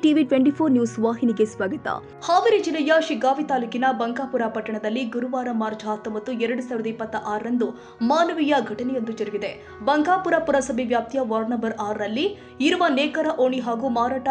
TV 24 news ವಾಹಿನಿಗೆ ಸ್ವಾಗತ. ಹಾವೇರಿ ಜಿಲ್ಲೆಯ ಶಿಗ್ಗಾವಿ ತಾಲೂಕಿನ ಬಂಕಾಪುರ ಪಟ್ಟಣದಲ್ಲಿ ಗುರುವಾರ ಮಾರ್ಚ್ 19, 2026 ರಂದು ಮಾನವೀಯ ಘಟನೆಯೊಂದು ಜರುಗಿದೆ. ಬಂಕಾಪುರ ಪುರಸಭೆ ವ್ಯಾಪ್ತಿಯ ವಾರ್ಡ್ ನಂಬರ್ 6 ರಲ್ಲಿ ಇರುವ ನೇಕಾರ ಓಣಿ ಹಾಗೂ ಮಾರಾಟ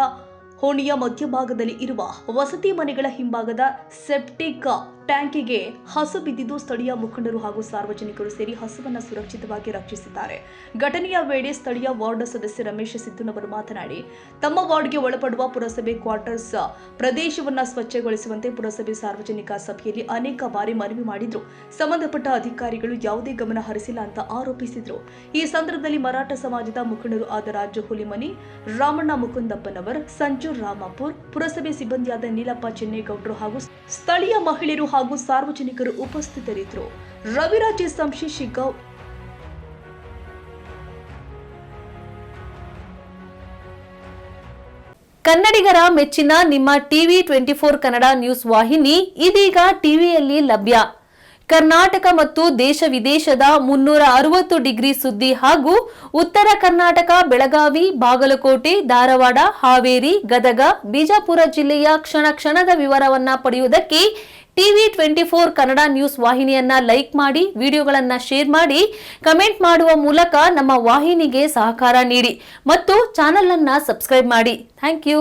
ಓಣಿಯ ಮಧ್ಯಭಾಗದಲ್ಲಿ ಇರುವ ವಸತಿ ಮನೆಗಳ ಹಿಂಭಾಗದ ಸೆಪ್ಟಿಕ್ ಟ್ಯಾಂಕಿಗೆ ಹಸು ಬಿದ್ದಿದ್ದು ಸ್ಥಳೀಯ ಮುಖಂಡರು ಹಾಗೂ ಸಾರ್ವಜನಿಕರು ಸೇರಿ ಹಸುವನ್ನು ಸುರಕ್ಷಿತವಾಗಿ ರಕ್ಷಿಸಿದ್ದಾರೆ. ಘಟನೆಯ ವೇಳೆ ಸ್ಥಳೀಯ ವಾರ್ಡ್ ಸದಸ್ಯ ರಮೇಶ್ ಸಿದ್ದನವರು ಮಾತನಾಡಿ, ತಮ್ಮ ವಾರ್ಡ್ಗೆ ಒಳಪಡುವ ಪುರಸಭೆ ಕ್ವಾರ್ಟರ್ಸ್ ಪ್ರದೇಶವನ್ನು ಸ್ವಚ್ಛಗೊಳಿಸುವಂತೆ ಪುರಸಭೆ ಸಾರ್ವಜನಿಕ ಸಭೆಯಲ್ಲಿ ಅನೇಕ ಬಾರಿ ಮನವಿ ಮಾಡಿದ್ರು. ಸಂಬಂಧಪಟ್ಟ ಅಧಿಕಾರಿಗಳು ಯಾವುದೇ ಗಮನ ಹರಿಸಿಲ್ಲ ಅಂತ ಆರೋಪಿಸಿದ್ರು. ಈ ಸಂದರ್ಭದಲ್ಲಿ ಮರಾಠ ಸಮಾಜದ ಮುಖಂಡರು ಆದ ರಾಜು ಹುಲಿಮನಿ, ರಾಮಣ್ಣ ಮುಕುಂದಪ್ಪನವರ್, ಸಂಜು ರಾಮಾಪುರ್, ಪುರಸಭೆ ಸಿಬ್ಬಂದಿಯಾದ ನೀಲಪ್ಪ ಚೆನ್ನೇಗೌಡರು ಹಾಗೂ ಸ್ಥಳೀಯ ಮಹಿಳೆಯರು ಹಾಗೂ ಸಾರ್ವಜನಿಕರು ಉಪಸ್ಥಿತರಿದ್ದರು. ರವಿರಾಜ್ ಸಂಶಿ ಶಿಗ್ಗಾಂವ್. ಕನ್ನಡಿಗರ ಮೆಚ್ಚಿನ ನಿಮ್ಮ ಟಿವಿ 24 ಕನ್ನಡ ನ್ಯೂಸ್ ವಾಹಿನಿ ಇದೀಗ ಟಿವಿಯಲ್ಲಿ ಲಭ್ಯ. ಕರ್ನಾಟಕ ಮತ್ತು ದೇಶ ವಿದೇಶದ 360 ಡಿಗ್ರಿ ಸುದ್ದಿ ಹಾಗೂ ಉತ್ತರ ಕರ್ನಾಟಕ, ಬೆಳಗಾವಿ, ಬಾಗಲಕೋಟೆ, ಧಾರವಾಡ, ಹಾವೇರಿ, ಗದಗ, ಬಿಜಾಪುರ ಜಿಲ್ಲೆಯ ಕ್ಷಣ ಕ್ಷಣದ ವಿವರವನ್ನ ಪಡೆಯುವುದಕ್ಕೆ ಟಿವಿ 24 ಕನ್ನಡ ನ್ಯೂಸ್ ವಾಹಿನಿಯನ್ನ ಲೈಕ್ ಮಾಡಿ, ವಿಡಿಯೋಗಳನ್ನ ಶೇರ್ ಮಾಡಿ, ಕಮೆಂಟ್ ಮಾಡುವ ಮೂಲಕ ನಮ್ಮ ವಾಹಿನಿಗೆ ಸಹಕಾರ ನೀಡಿ ಮತ್ತು ಚಾನೆಲ್ ಅನ್ನ ಸಬ್ಸ್ಕ್ರೈಬ್ ಮಾಡಿ. Thank you.